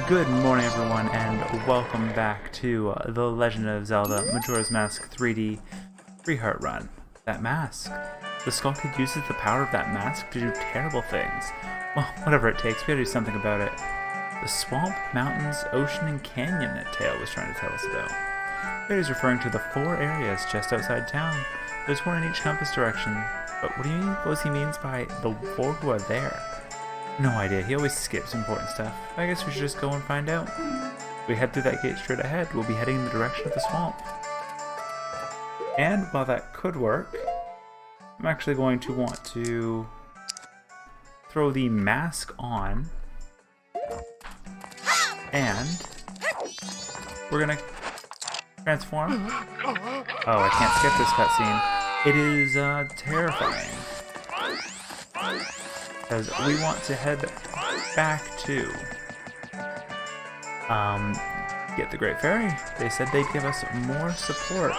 Good morning everyone and welcome back to The Legend of Zelda Majora's Mask 3D Heart Run. That mask. The Skull Kid uses the power of that mask to do terrible things. Well, whatever it takes, we gotta do something about it. The swamp, mountains, ocean, and canyon that Tail was trying to tell us about. Here he's referring to the 4 areas just outside town. There's one in each compass direction. But what do you mean? What he means by the 4 who are there? No idea, he always skips important stuff. I guess we should just go and find out. If we head through that gate straight ahead, we'll be heading in the direction of the swamp. And while that could work, I'm actually going to want to throw the mask on. And we're gonna transform. Oh, I can't skip this cutscene. It is terrifying. Because we want to head back to get the Great Fairy. They said they'd give us more support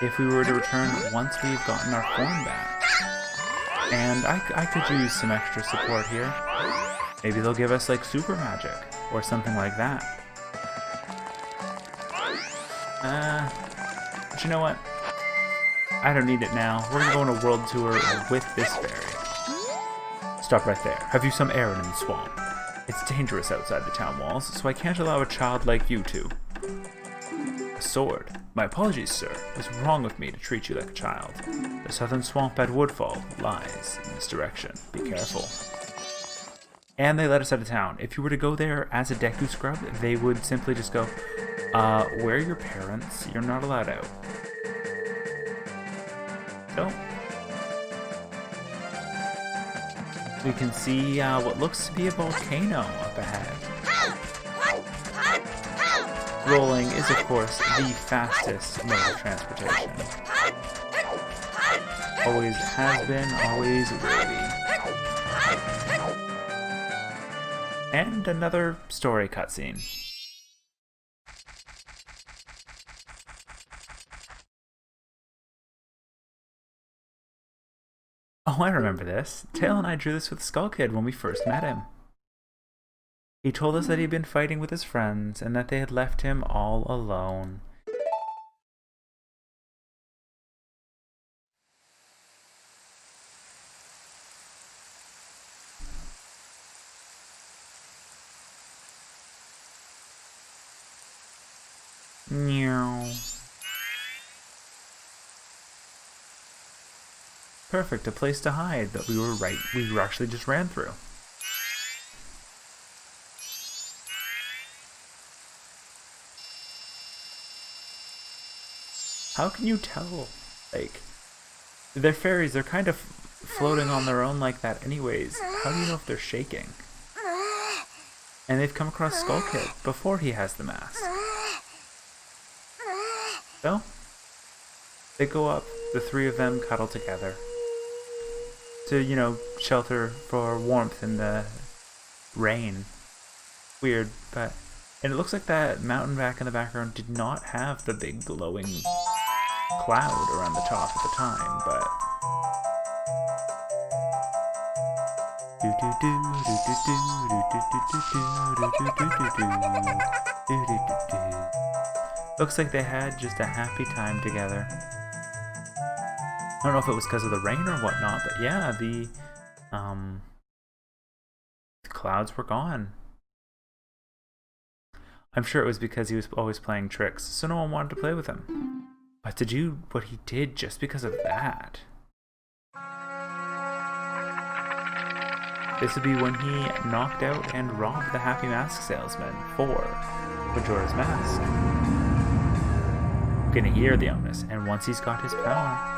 if we were to return once we've gotten our form back. And I could use some extra support here. Maybe they'll give us like super magic or something like that. But you know what? I don't need it now. We're gonna go on a world tour with this fairy. Stop right there. Have you some errand in the swamp? It's dangerous outside the town walls, so I can't allow a child like you to. A sword. My apologies, sir. It was wrong of me to treat you like a child. The southern swamp at Woodfall lies in this direction. Be careful. And they let us out of town. If you were to go there as a Deku scrub, they would simply just go, where are your parents? You're not allowed out. So, we can see what looks to be a volcano up ahead. Rolling is, of course, the fastest mode of transportation. Always has been, always will be. And another story cutscene. Oh, I remember this. Tail and I drew this with Skull Kid when we first met him. He told us that he'd been fighting with his friends and that they had left him all alone. Meow. Perfect, a place to hide that we actually just ran through. How can you tell? Like, they're fairies, they're kind of floating on their own like that anyways. How do you know if they're shaking? And they've come across Skull Kid before he has the mask. So, they go up, the 3 of them cuddle together. To, you know, shelter for warmth in the rain. Weird, but... And it looks like that mountain back in the background did not have the big glowing cloud around the top at the time, but... Looks like they had just a happy time together. I don't know if it was because of the rain or whatnot, but yeah, the clouds were gone. I'm sure it was because he was always playing tricks, so no one wanted to play with him. But to do what he did just because of that. This would be when he knocked out and robbed the Happy Mask salesman for Majora's Mask. We're gonna hear the onus, and once he's got his power,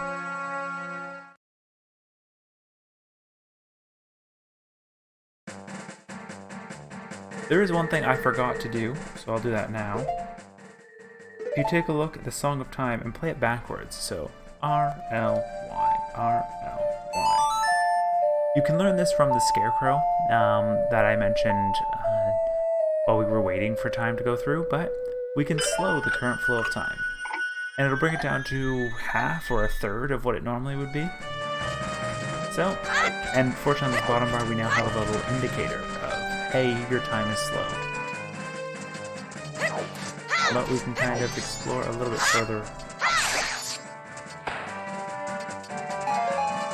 there is one thing I forgot to do, so I'll do that now. If you take a look at the Song of Time and play it backwards, so R-L-Y, R-L-Y. You can learn this from the Scarecrow that I mentioned while we were waiting for time to go through, but we can slow the current flow of time. And it'll bring it down to half or a third of what it normally would be. So, and fortunately on this bottom bar we now have a little indicator of, hey, your time is slow. But we can kind of explore a little bit further.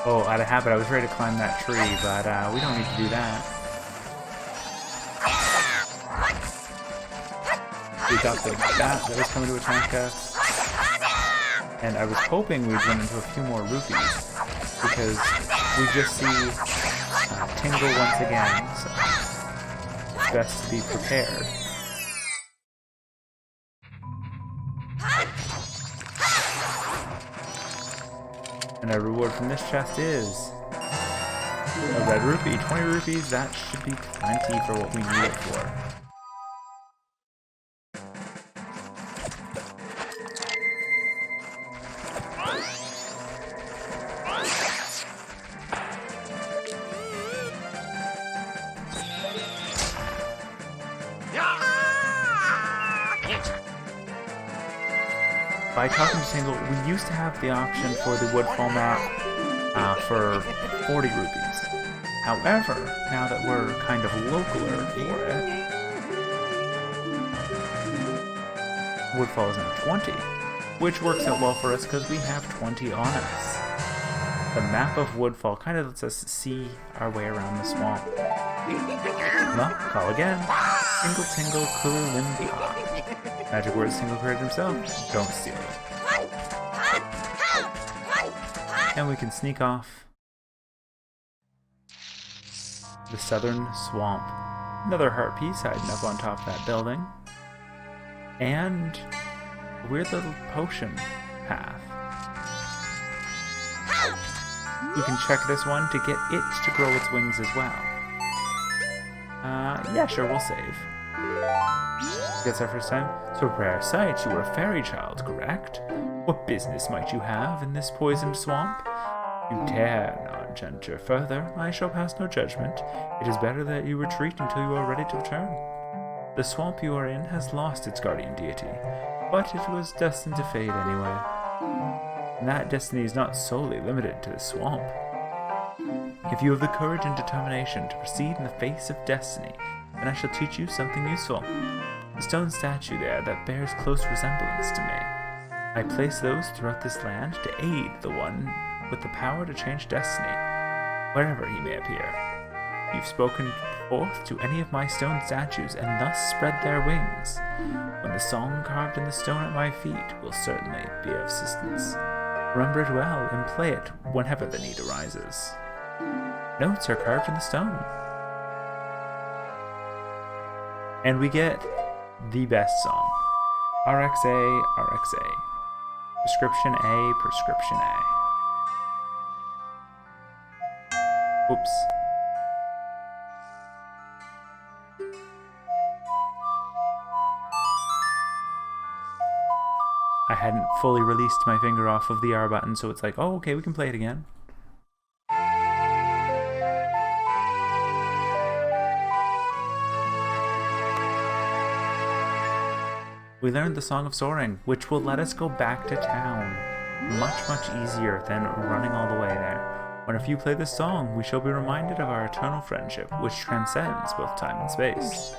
Oh, out of habit, I was ready to climb that tree, but we don't need to do that. We got the bat that was coming to attack us. And I was hoping we'd run into a few more rupees, because we just see Tingle once again, so it's best to be prepared. And our reward from this chest is a red rupee. 20 rupees, that should be plenty for what we need it for. By talking to Tingle, we used to have the option for the Woodfall map for 40 rupees. However, now that we're kind of localer for it, Woodfall is now 20, which works out well for us because we have 20 on us. The map of Woodfall kind of lets us see our way around the swamp. Well, call again. Tingle Tingle Kululimpa. Magic words Tingle created himself. Don't steal it. And we can sneak off the southern swamp. Another heart piece hiding up on top of that building. And a weird little potion path. We can check this one to get it to grow its wings as well. Yeah, sure, we'll save. That's our first time. So rare sight, you were a fairy child, correct? What business might you have in this poisoned swamp? You dare not venture further. I shall pass no judgment. It is better that you retreat until you are ready to return. The swamp you are in has lost its guardian deity, but it was destined to fade anyway. And that destiny is not solely limited to the swamp. If you have the courage and determination to proceed in the face of destiny, then I shall teach you something useful. The stone statue there that bears close resemblance to me. I place those throughout this land to aid the one with the power to change destiny, wherever he may appear. You've spoken forth to any of my stone statues and thus spread their wings. When the song carved in the stone at my feet will certainly be of assistance. Remember it well and play it whenever the need arises. Notes are carved in the stone. And we get the best song. RXA, RXA. Prescription A, Prescription A. Oops. I hadn't fully released my finger off of the R button, so it's like, oh, okay, we can play it again. We learned the Song of Soaring, which will let us go back to town. Much easier than running all the way there. When a few play this song, we shall be reminded of our eternal friendship, which transcends both time and space.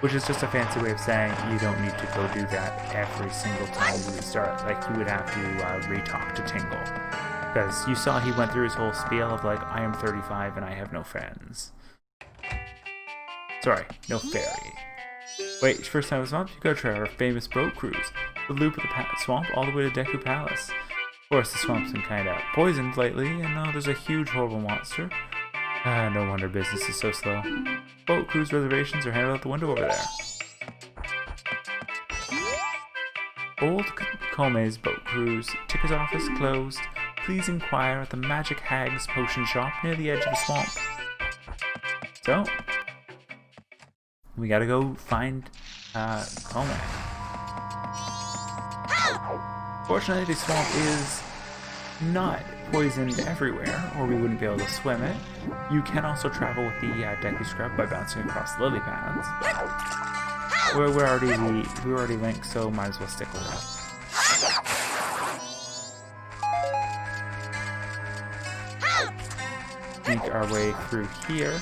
Which is just a fancy way of saying you don't need to go do that every single time you restart. Like, you would have to re-talk to Tingle. Because you saw he went through his whole spiel of like, I am 35 and I have no friends. Sorry, no fairy. Wait, first time in the swamp, you gotta try our famous boat cruise. The loop of the swamp all the way to Deku Palace. Of course, the swamp's been kinda poisoned lately, and there's a huge horrible monster. No wonder business is so slow. Boat cruise reservations are handled out the window over there. Old Kome's boat cruise. Ticket office closed. Please inquire at the Magic Hag's potion shop near the edge of the swamp. So, we gotta go find Kome. Fortunately, the swamp is not poisoned everywhere, or we wouldn't be able to swim it. You can also travel with the Deku Scrub by bouncing across the lily pads. We already linked, so might as well stick with it. sneak our way through here.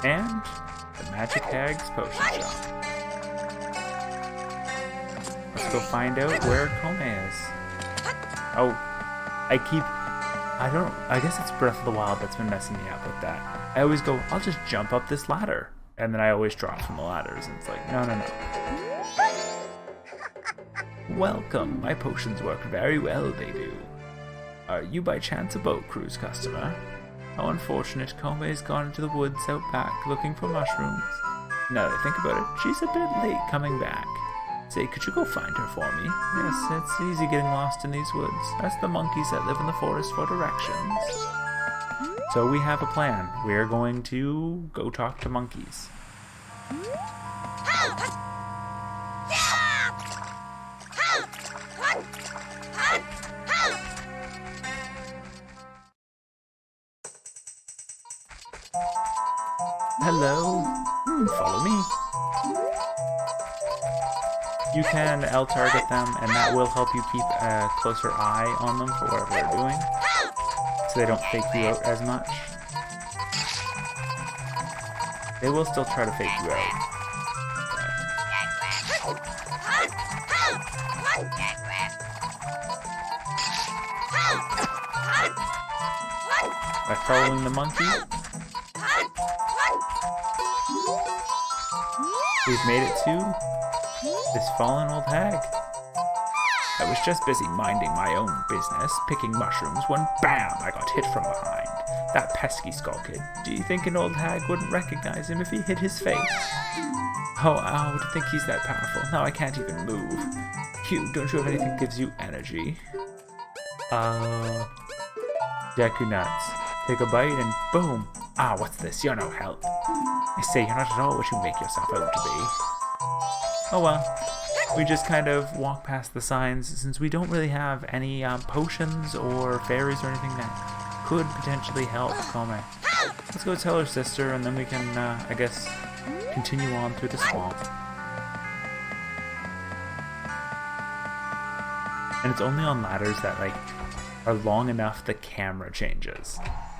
And the Magic Hag's potion shop. Let's go find out where Kome is. Oh, I guess it's Breath of the Wild that's been messing me up with that. I always go, I'll just jump up this ladder. And then I always drop from the ladders, and it's like, no. Welcome, my potions work very well, they do. Are you by chance a boat cruise customer? How unfortunate, Kome's gone into the woods out back looking for mushrooms. Now that I think about it, she's a bit late coming back. Say, could you go find her for me? Yes, it's easy getting lost in these woods. Ask the monkeys that live in the forest for directions. So we have a plan. We're going to go talk to monkeys. Hello. Follow me. You can L-target them, and that will help you keep a closer eye on them for whatever they're doing, so they don't fake you out as much. They will still try to fake you out. By following the monkey, we've made it to this fallen old hag. I was just busy minding my own business, picking mushrooms, when BAM! I got hit from behind. That pesky skull kid. Do you think an old hag wouldn't recognize him if he hit his face? Oh, to think he's that powerful. Now I can't even move. Hugh, don't you have anything that gives you energy? Deku nuts. Take a bite and boom. Ah, what's this? You're no help. I say you're not at all what you make yourself out to be. Oh well. We just kind of walk past the signs since we don't really have any potions or fairies or anything that could potentially help Kome. Let's go tell her sister and then we can, I guess, continue on through the swamp. And it's only on ladders that, like, are long enough the camera changes.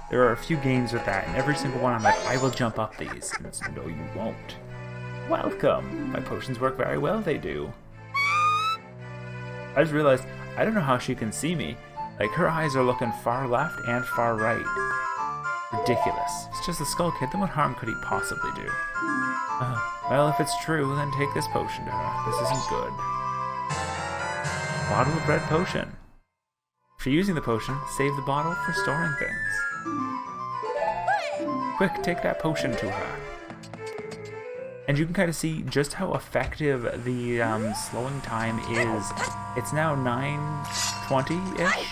There are a few games with that, and every single one I'm like, I will jump up these. And it's, no, you won't. Welcome! My potions work very well, they do. I just realized, I don't know how she can see me. Like, her eyes are looking far left and far right. Ridiculous. It's just a skull kid, then what harm could he possibly do? Well, if it's true, then take this potion to her. This isn't good. Bottle of red potion. For using the potion, save the bottle for storing things. Quick, take that potion to her. And you can kind of see just how effective the slowing time is. It's now 9:20-ish,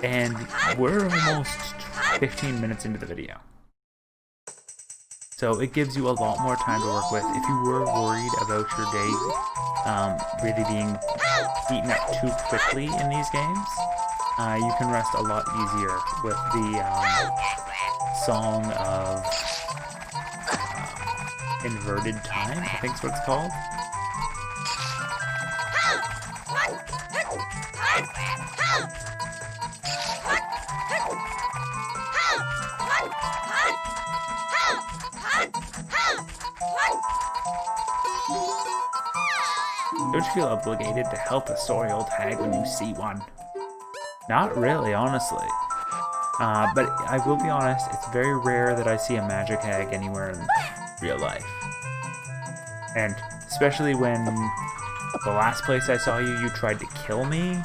and we're almost 15 minutes into the video. So it gives you a lot more time to work with. If you were worried about your day really being eaten up too quickly in these games, you can rest a lot easier with the Song of Inverted Time, I think is what it's called. Don't you feel obligated to help a sorry old hag when you see one? Not really, honestly. But I will be honest, it's very rare that I see a magic hag anywhere in real life. And especially when the last place I saw you, you tried to kill me,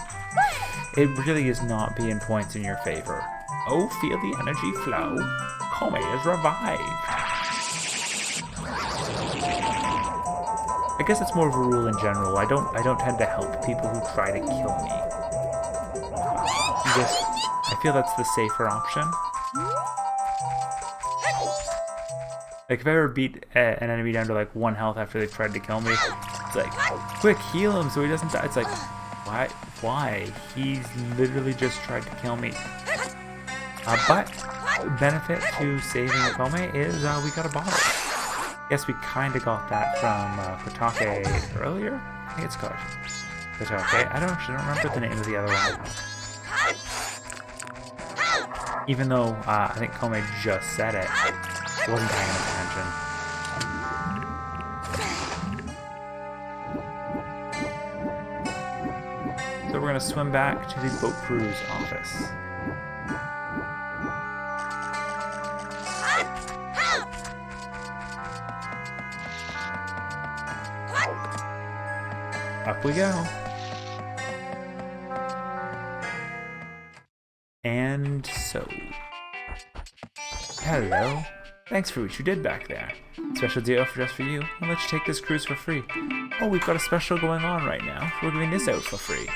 it really is not being points in your favor. Oh, feel the energy flow. Kome is revived. I guess it's more of a rule in general. I don't tend to help people who try to kill me. I feel that's the safer option. Like, if I ever beat an enemy down to like 1 health after they tried to kill me, it's like, quick, heal him so he doesn't die. It's like, why? He's literally just tried to kill me. But benefit to saving Kome is we got a bottle. Guess we kind of got that from Kotake earlier. I think it's called Kotake. I don't remember the name of the other one. Even though I think Kome just said it, I wasn't paying attention. So we're gonna swim back to the boat crew's office. Up we go. And so... Hello. Thanks for what you did back there. Special deal just for you. I'll let you take this cruise for free. Oh, we've got a special going on right now. We're giving this out for free.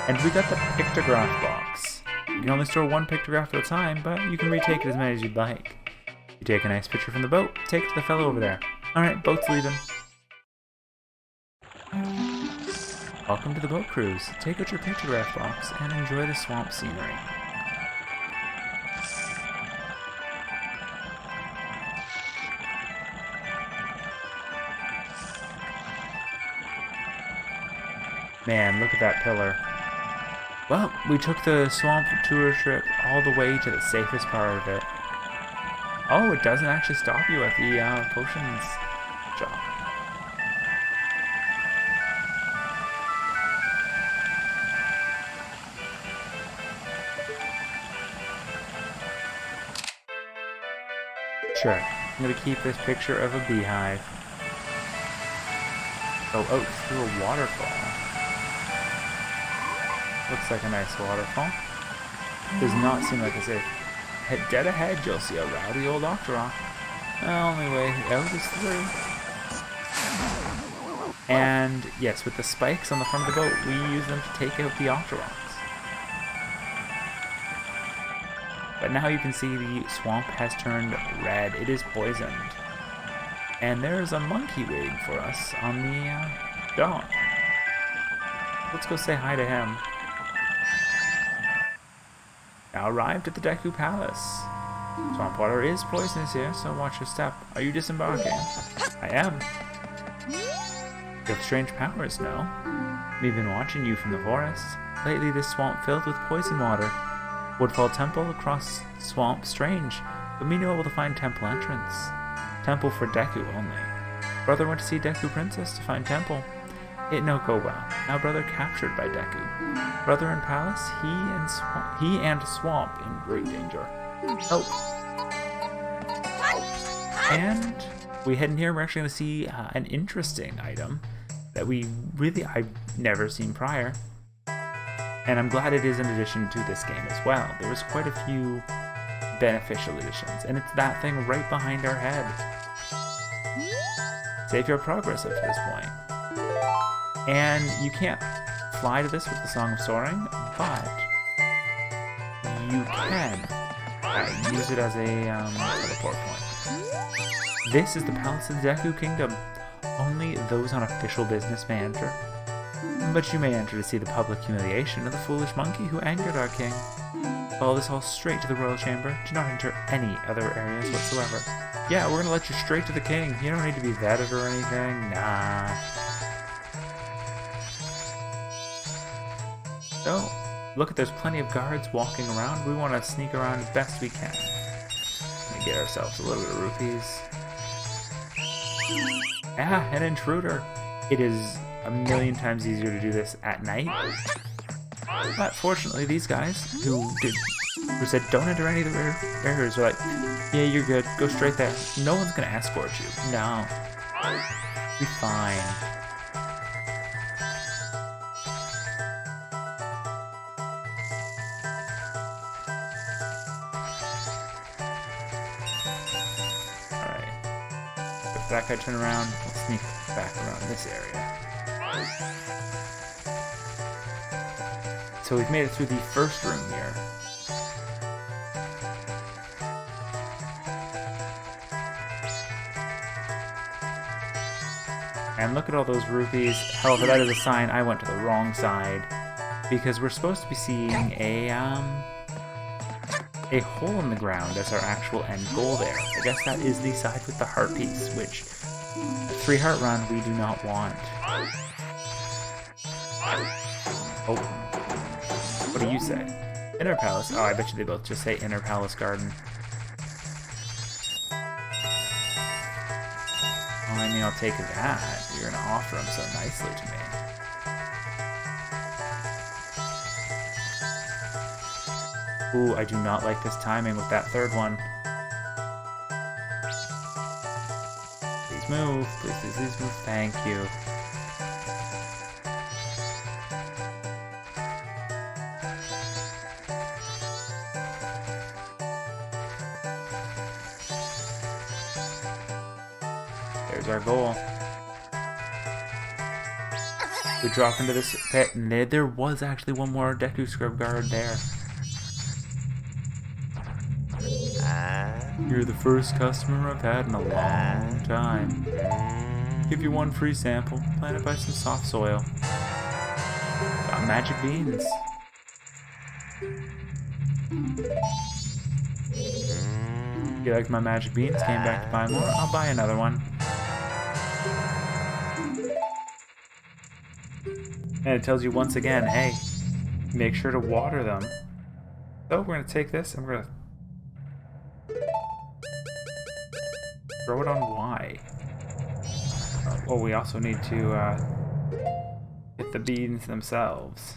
And we got the pictograph box. You can only store one pictograph at a time, but you can retake it as many as you'd like. You take a nice picture from the boat, take it to the fellow over there. Alright, boat's leaving. Welcome to the boat cruise. Take out your pictograph box and enjoy the swamp scenery. Man, look at that pillar. Well, we took the swamp tour trip all the way to the safest part of it. Oh, it doesn't actually stop you at the potions shop. Sure, I'm gonna keep this picture of a beehive. Oh, out through a waterfall. Looks like a nice waterfall. Does not seem like it's safe. Dead ahead, you'll see a rowdy old Octorok. The only way out is through. And yes, with the spikes on the front of the boat, we use them to take out the Octoroks. But now you can see the swamp has turned red. It is poisoned. And there's a monkey waiting for us on the dock. Let's go say hi to him. Now arrived at the Deku Palace. Swamp water is poisonous here, so watch your step. Are you disembarking? I am. You have strange powers, no? We've been watching you from the forest. Lately this swamp filled with poison water. Woodfall Temple across swamp, strange, but me know able to find temple entrance. Temple for Deku only. Brother went to see Deku Princess to find temple. It no go well. Now brother captured by Deku. Brother in palace, he and swamp in great danger. Help! And we head in here. We're actually going to see an interesting item that I've never seen prior. And I'm glad it is an addition to this game as well. There was quite a few beneficial additions, and it's that thing right behind our head. Save your progress up to this point. And you can't fly to this with the Song of Soaring, but you can use it as a teleport point. This is the Palace of the Deku Kingdom. Only those on official business may enter. But you may enter to see the public humiliation of the foolish monkey who angered our king. Follow this hall straight to the royal chamber. Do not enter any other areas whatsoever. Yeah, we're gonna let you straight to the king. You don't need to be vetted or anything. Nah. So, look at there's plenty of guards walking around. We want to sneak around as best we can. Let me get ourselves a little bit of rupees. Ah, an intruder. It is a million times easier to do this at night. But fortunately, these guys who said don't enter any of the areas are like, yeah, you're good. Go straight there. No one's gonna escort you. No. Be fine. That guy turn around, we'll sneak back around this area. So we've made it through the first room here. And look at all those rupees. However, that is a sign I went to the wrong side, because we're supposed to be seeing a hole in the ground as our actual end goal there. I guess that is the side with the heart piece, which 3 heart run we do not want. Oh. What do you say? Inner Palace. Oh, I bet you they both just say Inner Palace Garden. Well, I mean, I'll take that. You're gonna offer them so nicely to me. Ooh, I do not like this timing with that third one. Please move. Please, please, please move. Thank you. There's our goal. We drop into this pit, and there was actually one more Deku Scrub guard there. You're the first customer I've had in a long time. Give you one free sample, planted by some soft soil. Got magic beans. You liked my magic beans? Came back to buy more? I'll buy another one. And it tells you once again, hey, make sure to water them. So we're going to take this and we're going to throw it on Y. Oh, we also need to get the beans themselves.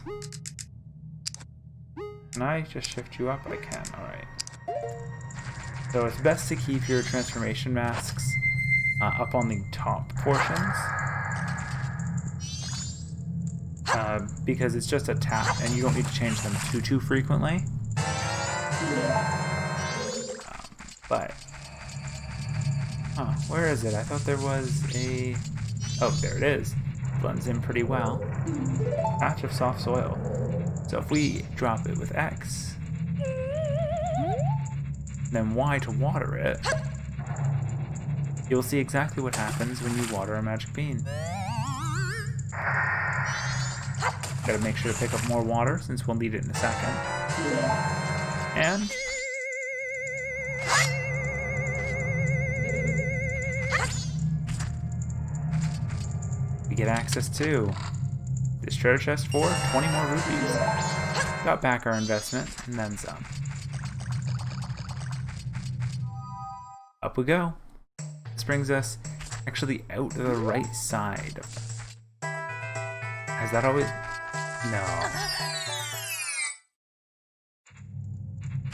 Can I just shift you up? I can, alright. So it's best to keep your transformation masks up on the top portions. Because it's just a tap and you don't need to change them too frequently. But where is it? I thought there was a... Oh, there it is. Blends in pretty well. Patch of soft soil. So if we drop it with X, then Y to water it, you'll see exactly what happens when you water a magic bean. Gotta make sure to pick up more water since we'll need it in a second. And we get access to this treasure chest for 20 more rupees. Got back our investment and then some. Up we go. This brings us actually out to the right side. Has that always... No.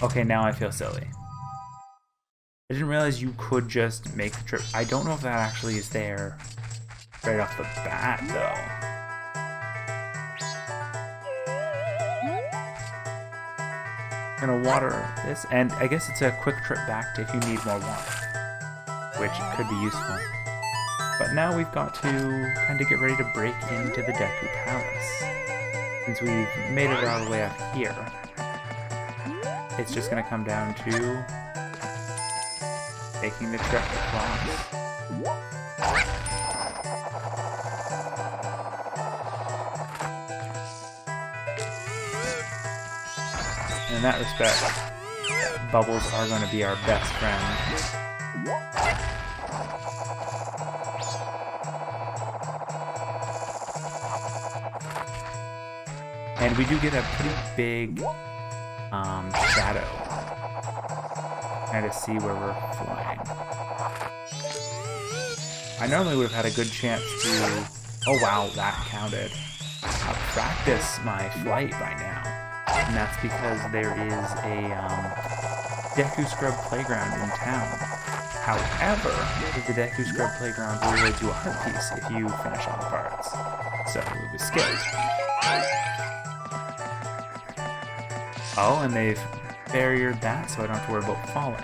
Okay, now I feel silly. I didn't realize you could just make the trip. I don't know if that actually is there right off the bat, though. I'm gonna water this, and I guess it's a quick trip back to if you need more water, which could be useful. But now we've got to kind of get ready to break into the Deku Palace. Since we've made it all the way up here, it's just going to come down to taking the trek across. In that respect, bubbles are going to be our best friend. And we do get a pretty big shadow. Kind of see where we're flying. I normally would have had a good chance to... Oh wow, that counted. Practice my flight by now. And that's because there is a Deku Scrub playground in town. However, the Deku Scrub playground will really do a heart piece if you finish all the parts. So it was skipped. Oh, and they've barriered that, so I don't have to worry about falling.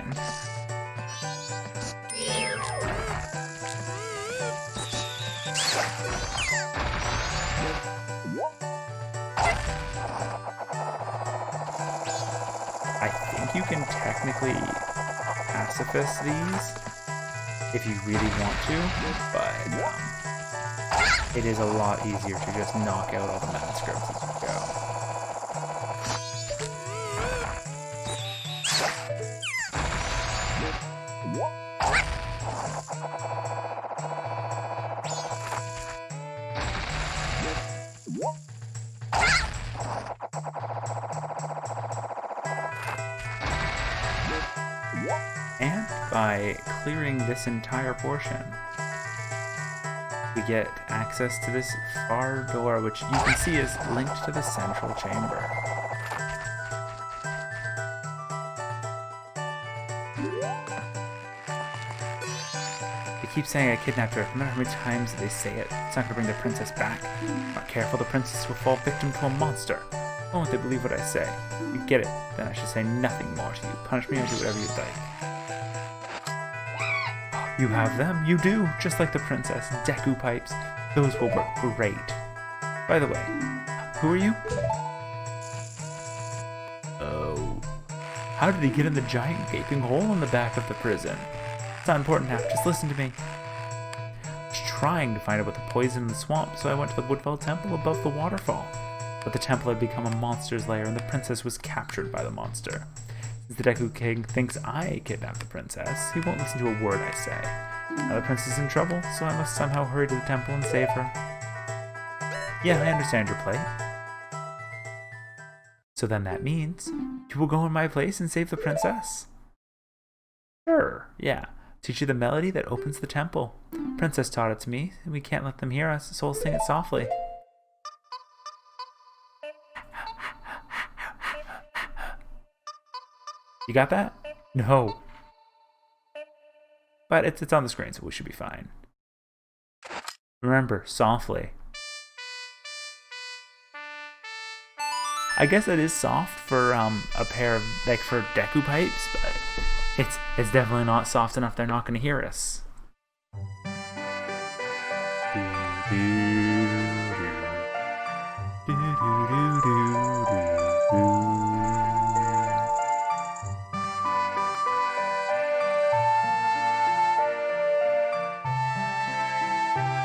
I think you can technically pacifist these if you really want to, but it is a lot easier to just knock out all the mad scripts as you go. by clearing this entire portion. We get access to this far door, which you can see is linked to the central chamber. They keep saying I kidnapped her. No matter how many times they say it, it's not going to bring the princess back. If not careful, the princess will fall victim to a monster. Why won't they believe what I say? If you get it, then I should say nothing more to you. Punish me or do whatever you'd like. You have them? You do! Just like the princess. Deku pipes. Those will work great. By the way, who are you? Oh. How did he get in the giant gaping hole in the back of the prison? It's not important now. Just listen to me. I was trying to find out about the poison in the swamp, so I went to the Woodfell Temple above the waterfall. But the temple had become a monster's lair, and the princess was captured by the monster. Since the Deku King thinks I kidnapped the princess, he won't listen to a word I say. Now the princess is in trouble, so I must somehow hurry to the temple and save her. Yeah, I understand your plight. So then that means you will go in my place and save the princess? Sure, yeah. Teach you the melody that opens the temple. Princess taught it to me, and we can't let them hear us, so we'll sing it softly. You got that? No. But it's on the screen, so we should be fine. Remember, softly. I guess it is soft for a pair of, like, for Deku pipes, but it's definitely not soft enough they're not going to hear us.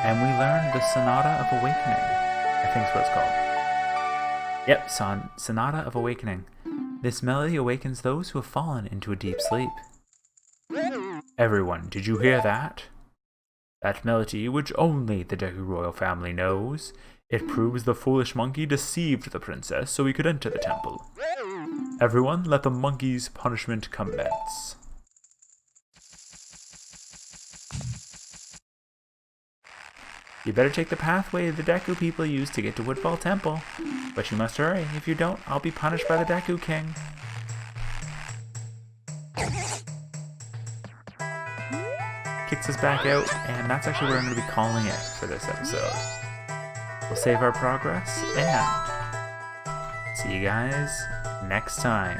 And we learned the Sonata of Awakening. I think is what it's called. Yep, Sonata of Awakening. This melody awakens those who have fallen into a deep sleep. Everyone, did you hear that? That melody, which only the Deku royal family knows, it proves the foolish monkey deceived the princess so he could enter the temple. Everyone, let the monkey's punishment commence. You better take the pathway the Deku people use to get to Woodfall Temple. But you must hurry. If you don't, I'll be punished by the Deku King. Kicks us back out, and that's actually what I'm going to be calling it for this episode. We'll save our progress, and see you guys next time.